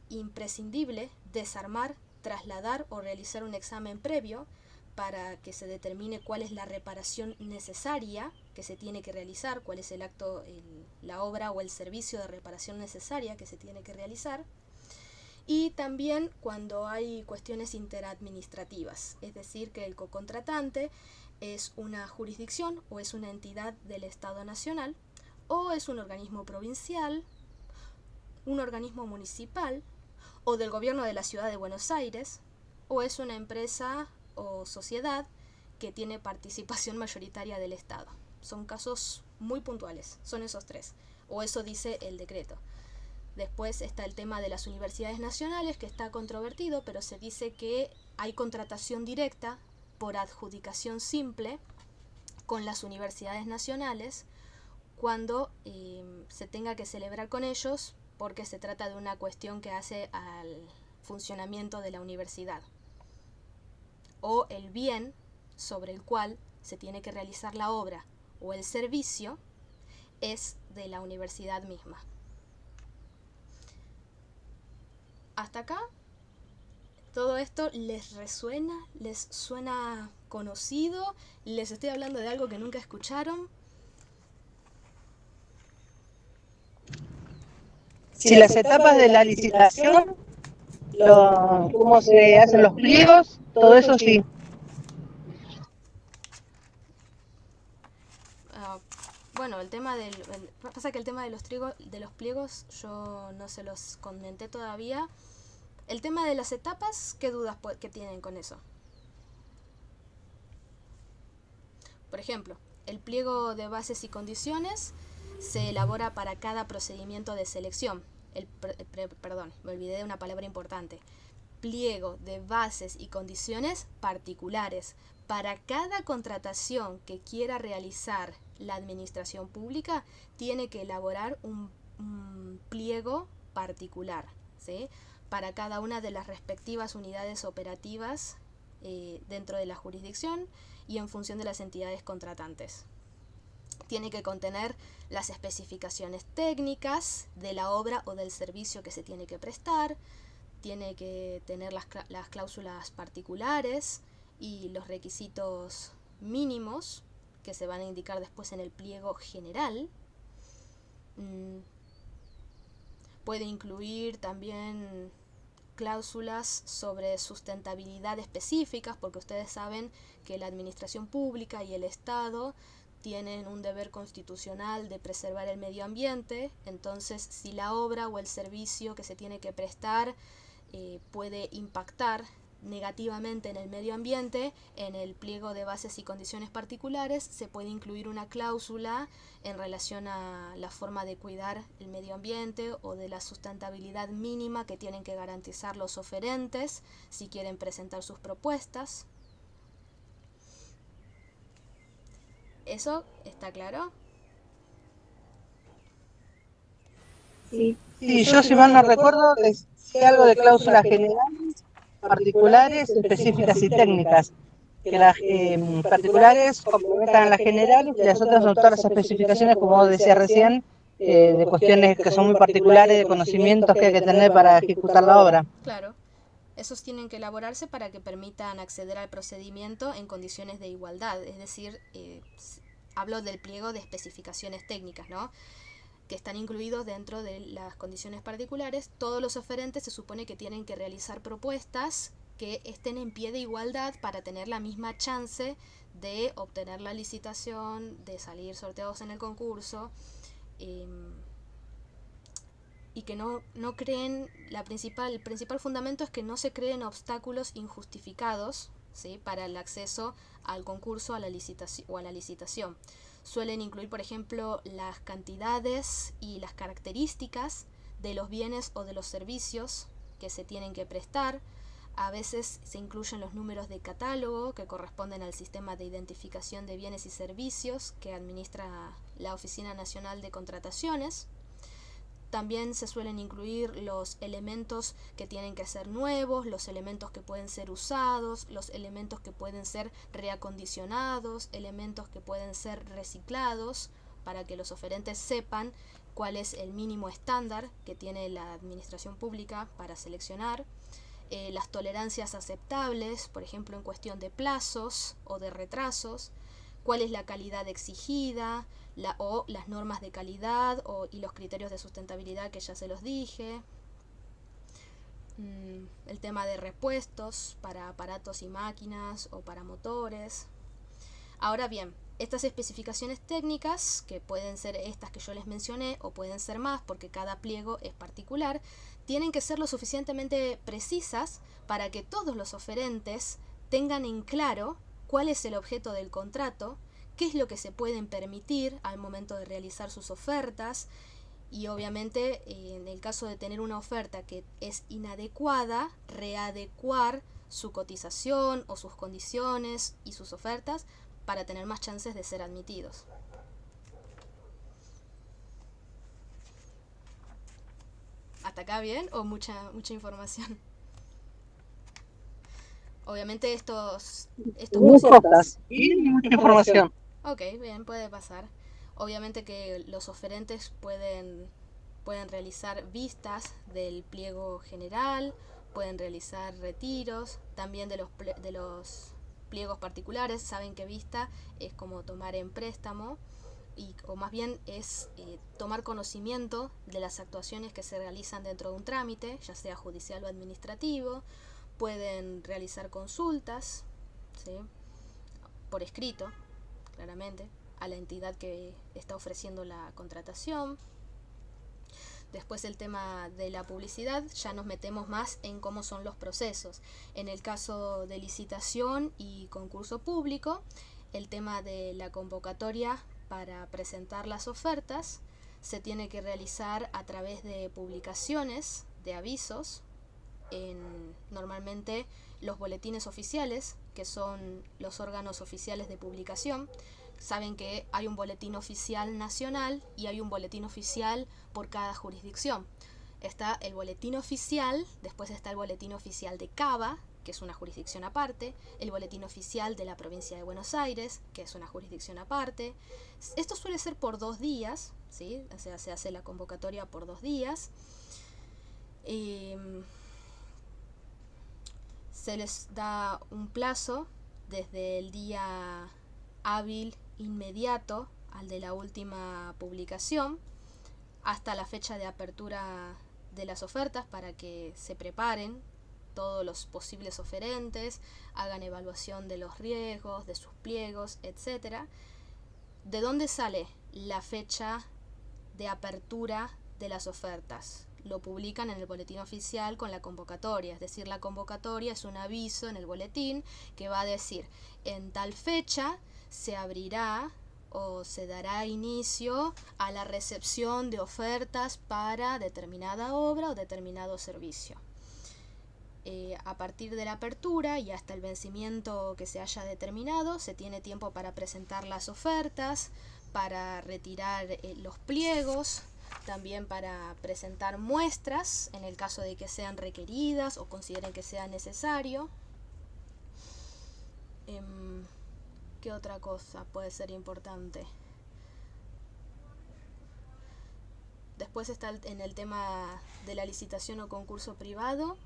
imprescindible desarmar, trasladar o realizar un examen previo para que se determine cuál es la reparación necesaria que se tiene que realizar, cuál es el acto, la obra o el servicio de reparación necesaria que se tiene que realizar. Y también cuando hay cuestiones interadministrativas, es decir, que el cocontratante es una jurisdicción o es una entidad del Estado Nacional o es un organismo provincial, un organismo municipal o del gobierno de la ciudad de Buenos Aires o es una empresa o sociedad que tiene participación mayoritaria del Estado. Son casos muy puntuales, son esos tres, o eso dice el decreto. Después está el tema de las universidades nacionales, que está controvertido, pero se dice que hay contratación directa por adjudicación simple con las universidades nacionales cuando se tenga que celebrar con ellos, porque se trata de una cuestión que hace al funcionamiento de la universidad o el bien sobre el cual se tiene que realizar la obra o el servicio es de la universidad misma. Hasta acá, ¿todo esto les resuena? ¿Les suena conocido? ¿Les estoy hablando de algo que nunca escucharon? Si las etapas de la licitación, cómo se hacen los pliegos, todo eso sí. Bueno, pasa que el tema de los pliegos yo no se los comenté todavía. El tema de las etapas, ¿qué dudas que tienen con eso? Por ejemplo, El pliego de bases y condiciones se elabora para cada procedimiento de selección. Perdón, me olvidé de una palabra importante. Pliego de bases y condiciones particulares. Para cada contratación que quiera realizar la administración pública, tiene que elaborar un pliego particular, ¿sí? Para cada una de las respectivas unidades operativas dentro de la jurisdicción y en función de las entidades contratantes. Tiene que contener las especificaciones técnicas de la obra o del servicio que se tiene que prestar, tiene que tener las cláusulas particulares y los requisitos mínimos que se van a indicar después en el pliego general. Puede incluir también cláusulas sobre sustentabilidad específicas, porque ustedes saben que la administración pública y el Estado tienen un deber constitucional de preservar el medio ambiente. Entonces, si la obra o el servicio que se tiene que prestar puede impactar negativamente en el medio ambiente, en el pliego de bases y condiciones particulares se puede incluir una cláusula en relación a la forma de cuidar el medio ambiente o de la sustentabilidad mínima que tienen que garantizar los oferentes si quieren presentar sus propuestas. ¿Eso está claro? Sí. Sí, yo si mal no recuerdo, decía algo de cláusulas generales, particulares, específicas y técnicas, que las particulares complementan a las generales y las otras son todas las especificaciones, como vos decías recién, de cuestiones que son muy particulares, de conocimientos que hay que tener para ejecutar la obra. Claro. Esos tienen que elaborarse para que permitan acceder al procedimiento en condiciones de igualdad, es decir, hablo del pliego de especificaciones técnicas, ¿no?, que están incluidos dentro de las condiciones particulares. Todos los oferentes se supone que tienen que realizar propuestas que estén en pie de igualdad para tener la misma chance de obtener la licitación, de salir sorteados en el concurso, y que no creen, el principal fundamento es que no se creen obstáculos injustificados, ¿sí?, para el acceso al concurso a la licitación. Suelen incluir, por ejemplo, las cantidades y las características de los bienes o de los servicios que se tienen que prestar. A veces se incluyen los números de catálogo que corresponden al sistema de identificación de bienes y servicios que administra la Oficina Nacional de Contrataciones. También se suelen incluir los elementos que tienen que ser nuevos, los elementos que pueden ser usados, los elementos que pueden ser reacondicionados, elementos que pueden ser reciclados, para que los oferentes sepan cuál es el mínimo estándar que tiene la administración pública para seleccionar. Las tolerancias aceptables, por ejemplo en cuestión de plazos o de retrasos, cuál es la calidad exigida, o las normas de calidad y los criterios de sustentabilidad que ya se los dije. El tema de repuestos para aparatos y máquinas o para motores. Ahora bien, estas especificaciones técnicas, que pueden ser estas que yo les mencioné o pueden ser más porque cada pliego es particular, tienen que ser lo suficientemente precisas para que todos los oferentes tengan en claro cuál es el objeto del contrato, qué es lo que se pueden permitir al momento de realizar sus ofertas, y obviamente en el caso de tener una oferta que es inadecuada, readecuar su cotización o sus condiciones y sus ofertas para tener más chances de ser admitidos. ¿Hasta acá bien o mucha información? Obviamente estos Muy cortas y mucha información. Ok, bien, puede pasar. Obviamente que los oferentes pueden realizar vistas del pliego general, pueden realizar retiros, también de los pliegos particulares. Saben que vista es como tomar en préstamo, o más bien es tomar conocimiento de las actuaciones que se realizan dentro de un trámite, ya sea judicial o administrativo. Pueden realizar consultas, ¿sí?, por escrito, claramente, a la entidad que está ofreciendo la contratación. Después el tema de la publicidad, ya nos metemos más en cómo son los procesos. En el caso de licitación y concurso público, el tema de la convocatoria para presentar las ofertas se tiene que realizar a través de publicaciones de avisos en normalmente los boletines oficiales, que son los órganos oficiales de publicación. Saben que hay un boletín oficial nacional y hay un boletín oficial por cada jurisdicción. Está el boletín oficial, después está el boletín oficial de Cava, que es una jurisdicción aparte, el boletín oficial de la provincia de Buenos Aires, que es una jurisdicción aparte. Esto suele ser por 2 días, ¿sí? O sea, se hace la convocatoria por 2 días. Se les da un plazo desde el día hábil inmediato al de la última publicación hasta la fecha de apertura de las ofertas para que se preparen todos los posibles oferentes, hagan evaluación de los riesgos, de sus pliegos, etc. ¿De dónde sale la fecha de apertura de las ofertas? Lo publican en el boletín oficial con la convocatoria, es decir, la convocatoria es un aviso en el boletín que va a decir, en tal fecha se abrirá o se dará inicio a la recepción de ofertas para determinada obra o determinado servicio. A partir de la apertura y hasta el vencimiento que se haya determinado, se tiene tiempo para presentar las ofertas, para retirar los pliegos, también para presentar muestras en el caso de que sean requeridas o consideren que sea necesario. ¿Qué otra cosa puede ser importante? Después está en el tema de la licitación o concurso privado,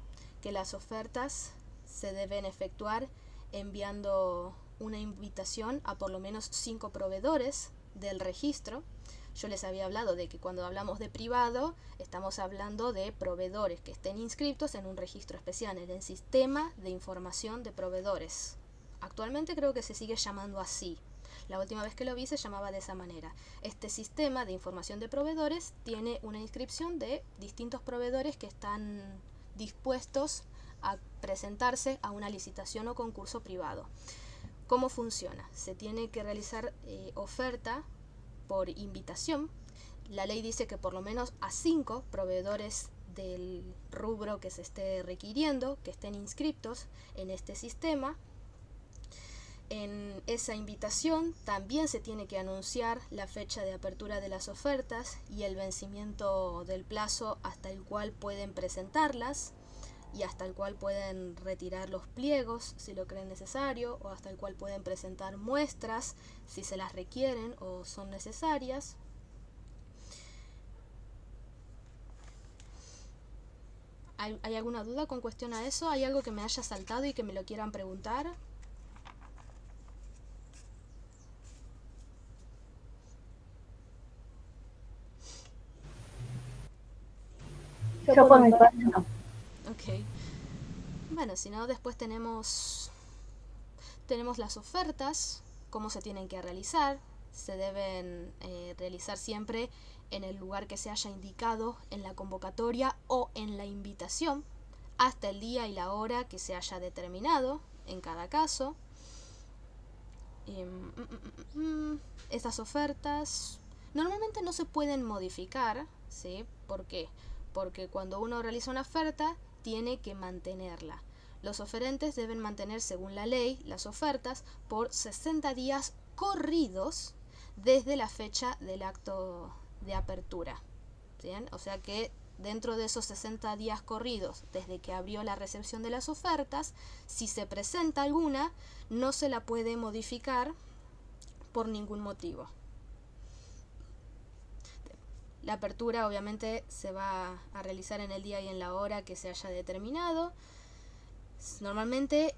que las ofertas se deben efectuar enviando una invitación a por lo menos 5 proveedores del registro. Yo les había hablado de que cuando hablamos de privado, estamos hablando de proveedores que estén inscritos en un registro especial, en el sistema de información de proveedores. Actualmente creo que se sigue llamando así. La última vez que lo vi se llamaba de esa manera. Este sistema de información de proveedores tiene una inscripción de distintos proveedores que están dispuestos a presentarse a una licitación o concurso privado. ¿Cómo funciona? Se tiene que realizar oferta por invitación. La ley dice que por lo menos a 5 proveedores del rubro que se esté requiriendo, que estén inscritos en este sistema. En esa invitación también se tiene que anunciar la fecha de apertura de las ofertas y el vencimiento del plazo hasta el cual pueden presentarlas y hasta el cual pueden retirar los pliegos si lo creen necesario, o hasta el cual pueden presentar muestras si se las requieren o son necesarias. ¿Hay alguna duda con cuestión a eso? ¿Hay algo que me haya saltado y que me lo quieran preguntar? Yo por mi parte no. Ok. Bueno, si no, después tenemos las ofertas, cómo se tienen que realizar. Se deben realizar siempre en el lugar que se haya indicado en la convocatoria o en la invitación, hasta el día y la hora que se haya determinado en cada caso. Estas ofertas normalmente no se pueden modificar, ¿sí? ¿Por qué? Porque cuando uno realiza una oferta, tiene que mantenerla. Los oferentes deben mantener, según la ley, las ofertas por 60 días corridos desde la fecha del acto de apertura. ¿Bien? O sea que dentro de esos 60 días corridos, desde que abrió la recepción de las ofertas, si se presenta alguna, no se la puede modificar por ningún motivo. La apertura obviamente se va a realizar en el día y en la hora que se haya determinado. Normalmente,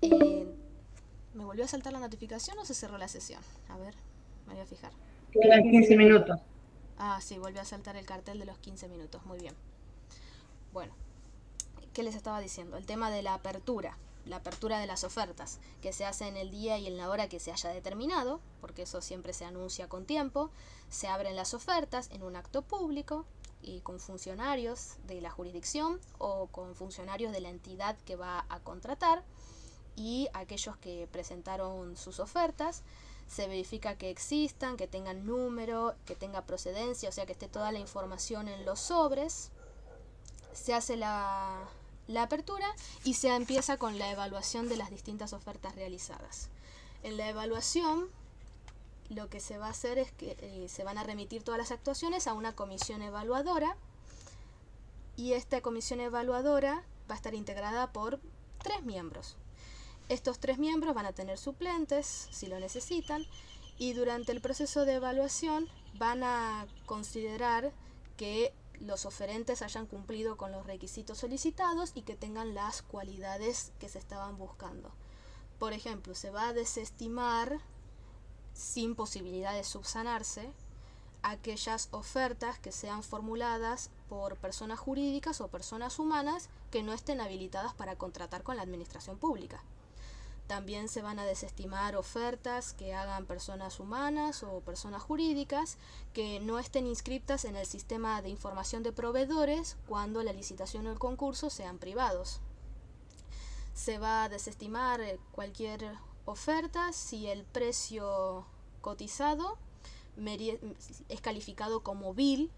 ¿me volvió a saltar la notificación o se cerró la sesión? A ver, me voy a fijar. Quedan 15 minutos. Ah, sí, volvió a saltar el cartel de los 15 minutos. Muy bien. Bueno, ¿qué les estaba diciendo? El tema de la apertura de las ofertas, que se hace en el día y en la hora que se haya determinado, porque eso siempre se anuncia con tiempo. Se abren las ofertas en un acto público y con funcionarios de la jurisdicción o con funcionarios de la entidad que va a contratar, y aquellos que presentaron sus ofertas Se verifica que existan, que tengan número, que tenga procedencia, o sea que esté toda la información en los sobres. Se hace la apertura y se empieza con la evaluación de las distintas ofertas realizadas. En la evaluación lo que se va a hacer es que se van a remitir todas las actuaciones a una comisión evaluadora, y esta comisión evaluadora va a estar integrada por 3 miembros. Estos 3 miembros van a tener suplentes si lo necesitan, y durante el proceso de evaluación van a considerar que los oferentes hayan cumplido con los requisitos solicitados y que tengan las cualidades que se estaban buscando. Por ejemplo, se va a desestimar, sin posibilidad de subsanarse, aquellas ofertas que sean formuladas por personas jurídicas o personas humanas que no estén habilitadas para contratar con la administración pública. También se van a desestimar ofertas que hagan personas humanas o personas jurídicas que no estén inscritas en el sistema de información de proveedores cuando la licitación o el concurso sean privados. Se va a desestimar cualquier oferta si el precio cotizado es calificado como vil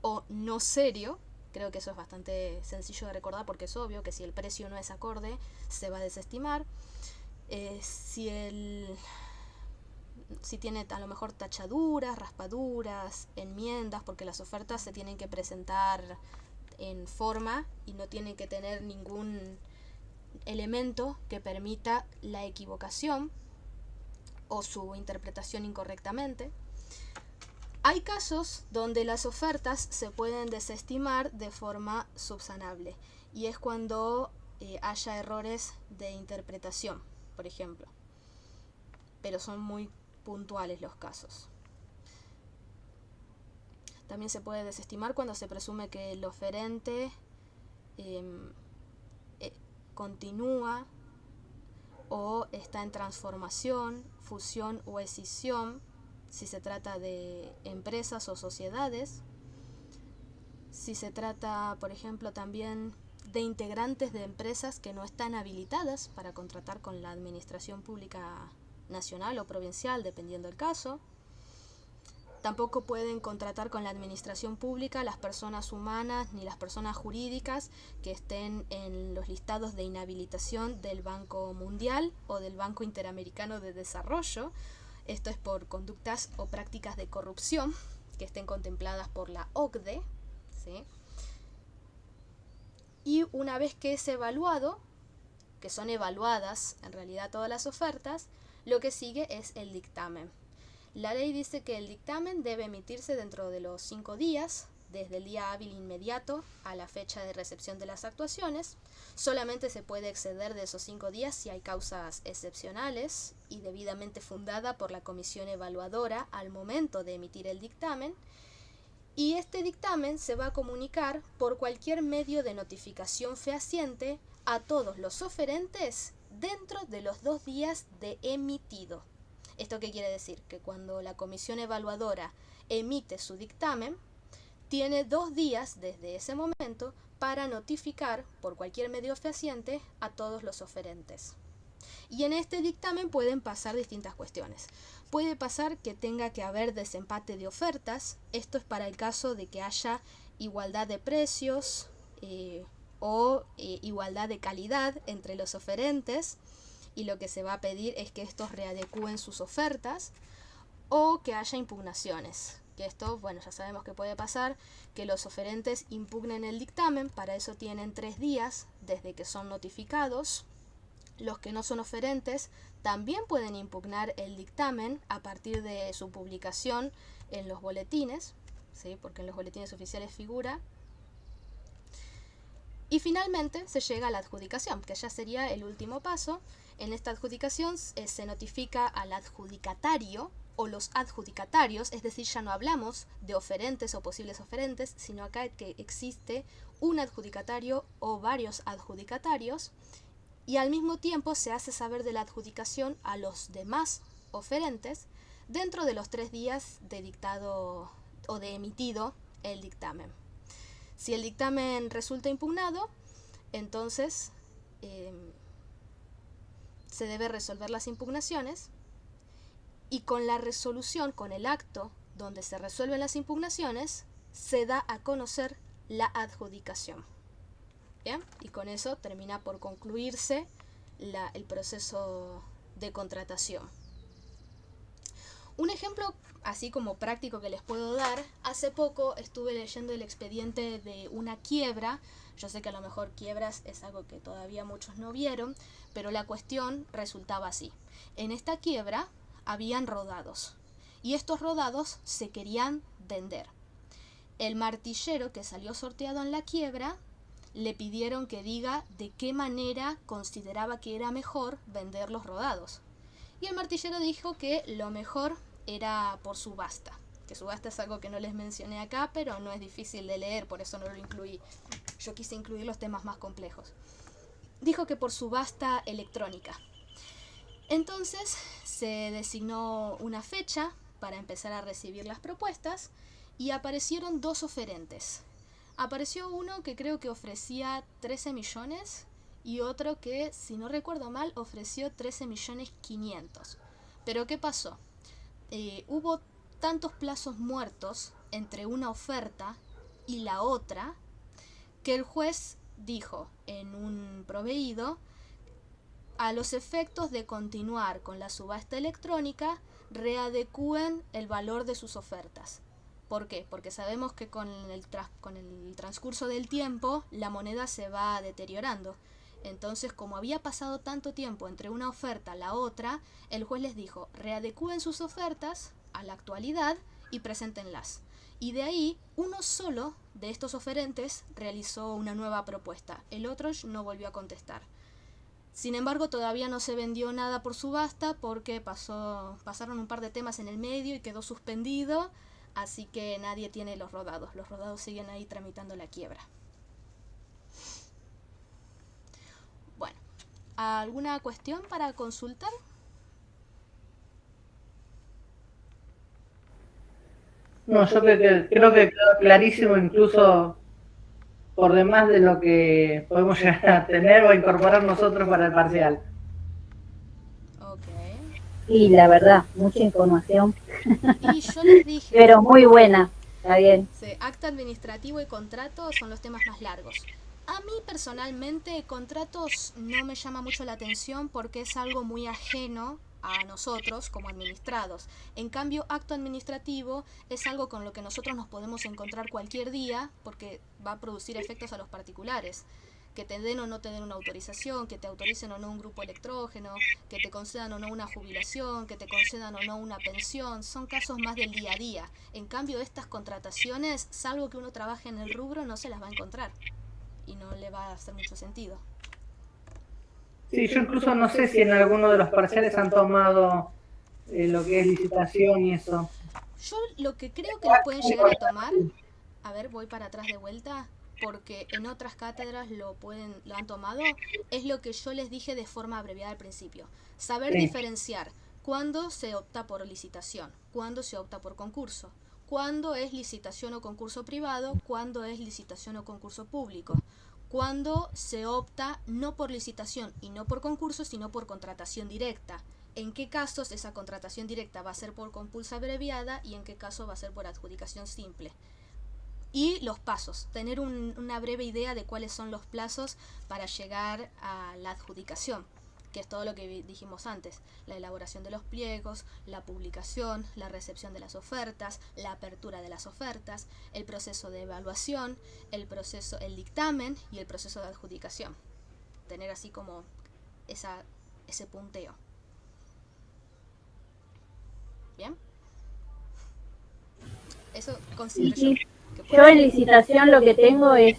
o no serio. Creo que eso es bastante sencillo de recordar porque es obvio que si el precio no es acorde se va a desestimar. Si tiene a lo mejor tachaduras, raspaduras, enmiendas, porque las ofertas se tienen que presentar en forma y no tienen que tener ningún elemento que permita la equivocación o su interpretación incorrectamente. Hay casos donde las ofertas se pueden desestimar de forma subsanable, y es cuando haya errores de interpretación, por ejemplo, pero son muy puntuales los casos. También se puede desestimar cuando se presume que el oferente continúa o está en transformación, fusión o escisión, si se trata de empresas o sociedades. Si se trata, por ejemplo, también de integrantes de empresas que no están habilitadas para contratar con la administración pública nacional o provincial, dependiendo del caso. Tampoco pueden contratar con la administración pública las personas humanas ni las personas jurídicas que estén en los listados de inhabilitación del Banco Mundial o del Banco Interamericano de Desarrollo. Esto es por conductas o prácticas de corrupción que estén contempladas por la OCDE, ¿sí? Y una vez que es evaluado, que son evaluadas en realidad todas las ofertas, lo que sigue es el dictamen. La ley dice que el dictamen debe emitirse dentro de los 5 días, desde el día hábil inmediato a la fecha de recepción de las actuaciones. Solamente se puede exceder de esos 5 días si hay causas excepcionales y debidamente fundada por la comisión evaluadora al momento de emitir el dictamen. Y este dictamen se va a comunicar por cualquier medio de notificación fehaciente a todos los oferentes dentro de los 2 días de emitido. ¿Esto qué quiere decir? Que cuando la comisión evaluadora emite su dictamen, tiene 2 días desde ese momento para notificar por cualquier medio fehaciente a todos los oferentes. Y en este dictamen pueden pasar distintas cuestiones. Puede pasar que tenga que haber desempate de ofertas. Esto es para el caso de que haya igualdad de precios o igualdad de calidad entre los oferentes, y lo que se va a pedir es que estos readecúen sus ofertas, o que haya impugnaciones. Que esto, bueno, ya sabemos que puede pasar, que los oferentes impugnen el dictamen. Para eso tienen 3 días desde que son notificados. Los que no son oferentes también pueden impugnar el dictamen a partir de su publicación en los boletines, ¿sí? Porque en los boletines oficiales figura. Y finalmente se llega a la adjudicación, que ya sería el último paso. En esta adjudicación se notifica al adjudicatario o los adjudicatarios, es decir, ya no hablamos de oferentes o posibles oferentes, sino acá que existe un adjudicatario o varios adjudicatarios, y al mismo tiempo se hace saber de la adjudicación a los demás oferentes dentro de los 3 días de dictado o de emitido el dictamen. Si el dictamen resulta impugnado, entonces se debe resolver las impugnaciones y con la resolución, con el acto donde se resuelven las impugnaciones, se da a conocer la adjudicación. ¿Bien? Y con eso termina por concluirse el proceso de contratación. Un ejemplo así como práctico que les puedo dar, hace poco estuve leyendo el expediente de una quiebra. Yo sé que a lo mejor quiebras es algo que todavía muchos no vieron, pero la cuestión resultaba así. En esta quiebra habían rodados y estos rodados se querían vender. El martillero que salió sorteado en la quiebra le pidieron que diga de qué manera consideraba que era mejor vender los rodados. Y el martillero dijo que lo mejor era por subasta. Que subasta es algo que no les mencioné acá, pero no es difícil de leer, por eso no lo incluí. Yo quise incluir los temas más complejos. Dijo que por subasta electrónica. Entonces se designó una fecha para empezar a recibir las propuestas y aparecieron dos oferentes. Apareció uno que creo que ofrecía 13 millones y otro que, si no recuerdo mal, ofreció 13.500.000. Pero ¿qué pasó? Hubo tantos plazos muertos entre una oferta y la otra que el juez dijo en un proveído: a los efectos de continuar con la subasta electrónica, readecúen el valor de sus ofertas. ¿Por qué? Porque sabemos que con el transcurso del tiempo la moneda se va deteriorando. Entonces, como había pasado tanto tiempo entre una oferta a la otra, el juez les dijo: readecúen sus ofertas a la actualidad y preséntenlas. Y de ahí, uno solo de estos oferentes realizó una nueva propuesta. El otro no volvió a contestar. Sin embargo, todavía no se vendió nada por subasta porque pasaron un par de temas en el medio y quedó suspendido, así que nadie tiene los rodados. Los rodados siguen ahí tramitando la quiebra. Bueno, ¿alguna cuestión para consultar? No, yo creo que quedó clarísimo, incluso por demás de lo que podemos llegar a tener o incorporar nosotros para el parcial. Ok. Y la verdad, mucha información, Y yo les dije, pero muy buena, está bien. acta administrativo y contrato son los temas más largos. A mí personalmente contratos no me llama mucho la atención porque es algo muy ajeno a nosotros como administrados. En cambio, acto administrativo es algo con lo que nosotros nos podemos encontrar cualquier día porque va a producir efectos a los particulares. Que te den o no te den una autorización, que te autoricen o no un grupo electrógeno, que te concedan o no una jubilación, que te concedan o no una pensión, son casos más del día a día. En cambio, estas contrataciones, salvo que uno trabaje en el rubro, no se las va a encontrar y no le va a hacer mucho sentido. Sí, yo incluso no sé si en alguno de los parciales han tomado lo que es licitación y eso. Yo lo que creo que lo pueden llegar a tomar, a ver, voy para atrás de vuelta, porque en otras cátedras lo han tomado, es lo que yo les dije de forma abreviada al principio. Saber diferenciar cuándo se opta por licitación, cuándo se opta por concurso, cuándo es licitación o concurso privado, cuándo es licitación o concurso público, cuándo se opta no por licitación y no por concurso, sino por contratación directa. En qué casos esa contratación directa va a ser por compulsa abreviada y en qué caso va a ser por adjudicación simple. Y los pasos, tener una breve idea de cuáles son los plazos para llegar a la adjudicación, que es todo lo que dijimos antes: la elaboración de los pliegos, la publicación, la recepción de las ofertas, la apertura de las ofertas, el proceso de evaluación, el dictamen y el proceso de adjudicación. Tener así como ese punteo. ¿Bien? Eso considero yo. Yo en licitación lo que tengo es,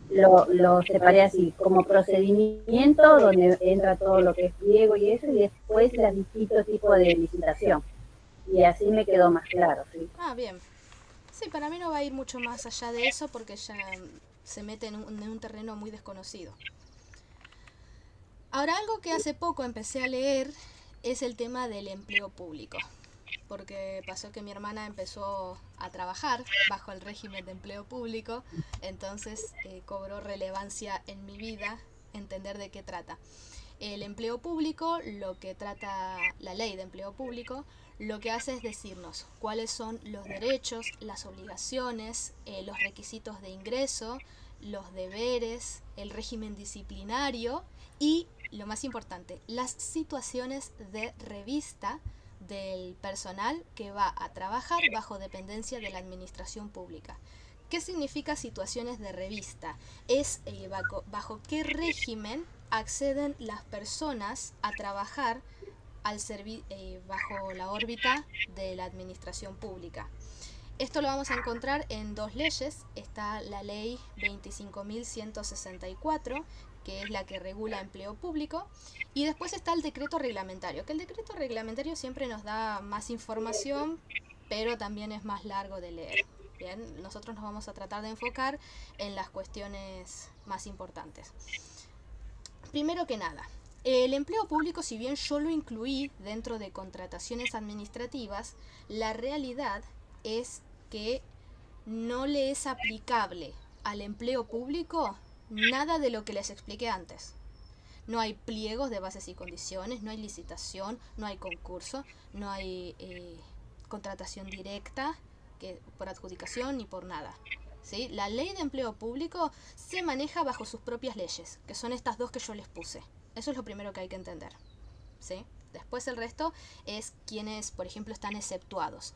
lo separé así, como procedimiento, donde entra todo lo que es pliego y eso, y después los distintos tipos de licitación. Y así me quedó más claro, ¿sí? Ah, bien. Sí, para mí no va a ir mucho más allá de eso porque ya se mete en un terreno muy desconocido. Ahora, algo que hace poco empecé a leer es el tema del empleo público, porque pasó que mi hermana empezó a trabajar bajo el régimen de empleo público, entonces cobró relevancia en mi vida entender de qué trata. El empleo público, lo que trata la ley de empleo público, lo que hace es decirnos cuáles son los derechos, las obligaciones, los requisitos de ingreso, los deberes, el régimen disciplinario y, lo más importante, las situaciones de revista del personal que va a trabajar bajo dependencia de la administración pública. ¿Qué significa situaciones de revista? Es bajo qué régimen acceden las personas a trabajar bajo la órbita de la administración pública. Esto lo vamos a encontrar en dos leyes. Está la ley 25.164, que es la que regula empleo público, y después está el decreto reglamentario, que el decreto reglamentario siempre nos da más información, pero también es más largo de leer. Bien, nosotros nos vamos a tratar de enfocar en las cuestiones más importantes. Primero que nada, el empleo público, si bien yo lo incluí dentro de contrataciones administrativas, la realidad es que no le es aplicable al empleo público nada de lo que les expliqué antes. No hay pliegos de bases y condiciones, no hay licitación, no hay concurso, no hay contratación directa por adjudicación ni por nada. ¿Sí? La ley de empleo público se maneja bajo sus propias leyes, que son estas dos que yo les puse. Eso es lo primero que hay que entender. ¿Sí? Después el resto es quienes, por ejemplo, están exceptuados.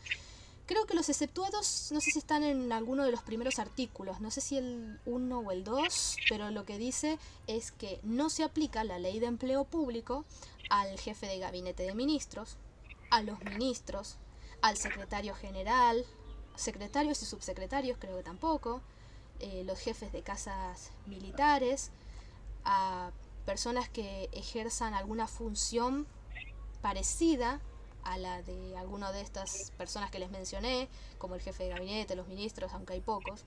Creo que los exceptuados, no sé si están en alguno de los primeros artículos, no sé si el 1 o el 2, pero lo que dice es que no se aplica la ley de empleo público al jefe de gabinete de ministros, a los ministros, al secretario general, secretarios y subsecretarios creo que tampoco, los jefes de casas militares, a personas que ejerzan alguna función parecida a la de alguna de estas personas que les mencioné, como el jefe de gabinete, los ministros, aunque hay pocos.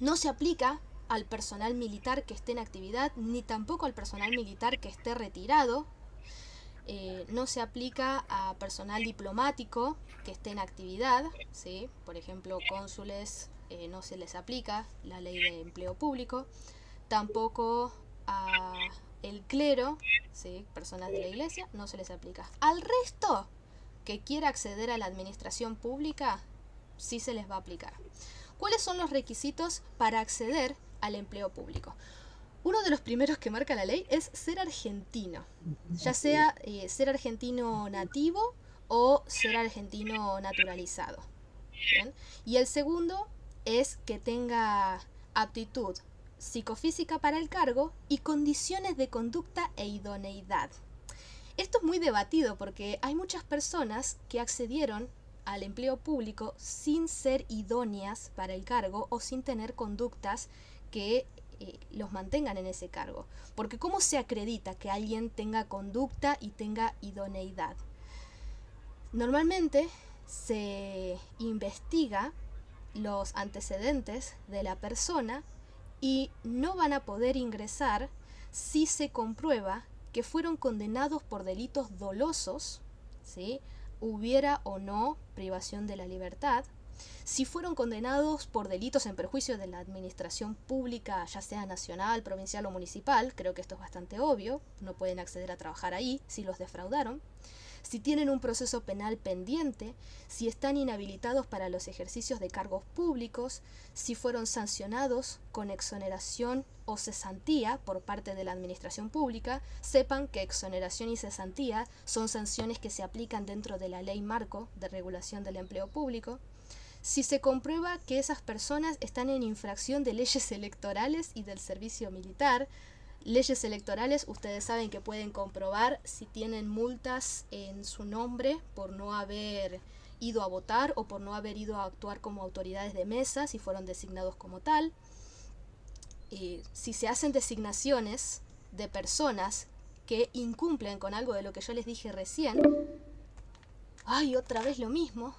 No se aplica al personal militar que esté en actividad, ni tampoco al personal militar que esté retirado. No se aplica a personal diplomático que esté en actividad, ¿sí? Por ejemplo, cónsules, no se les aplica la ley de empleo público. Tampoco a el clero, ¿sí? Personas de la iglesia, no se les aplica. Al resto que quiera acceder a la administración pública, sí se les va a aplicar. ¿Cuáles son los requisitos para acceder al empleo público? Uno de los primeros que marca la ley es ser argentino, ya sea ser argentino nativo o ser argentino naturalizado. ¿Bien? Y el segundo es que tenga aptitud psicofísica para el cargo y condiciones de conducta e idoneidad. Esto es muy debatido porque hay muchas personas que accedieron al empleo público sin ser idóneas para el cargo o sin tener conductas que los mantengan en ese cargo. Porque ¿cómo se acredita que alguien tenga conducta y tenga idoneidad? Normalmente se investiga los antecedentes de la persona y no van a poder ingresar si se comprueba que fueron condenados por delitos dolosos, ¿sí? Hubiera o no privación de la libertad, si fueron condenados por delitos en perjuicio de la administración pública, ya sea nacional, provincial o municipal, creo que esto es bastante obvio, no pueden acceder a trabajar ahí si los defraudaron, si tienen un proceso penal pendiente, si están inhabilitados para los ejercicios de cargos públicos, si fueron sancionados con exoneración o cesantía por parte de la administración pública. Sepan que exoneración y cesantía son sanciones que se aplican dentro de la ley marco de regulación del empleo público. Si se comprueba que esas personas están en infracción de leyes electorales y del servicio militar. Leyes electorales, ustedes saben que pueden comprobar si tienen multas en su nombre por no haber ido a votar o por no haber ido a actuar como autoridades de mesa, si fueron designados como tal. Si se hacen designaciones de personas que incumplen con algo de lo que yo les dije recién, ¡ay, otra vez lo mismo!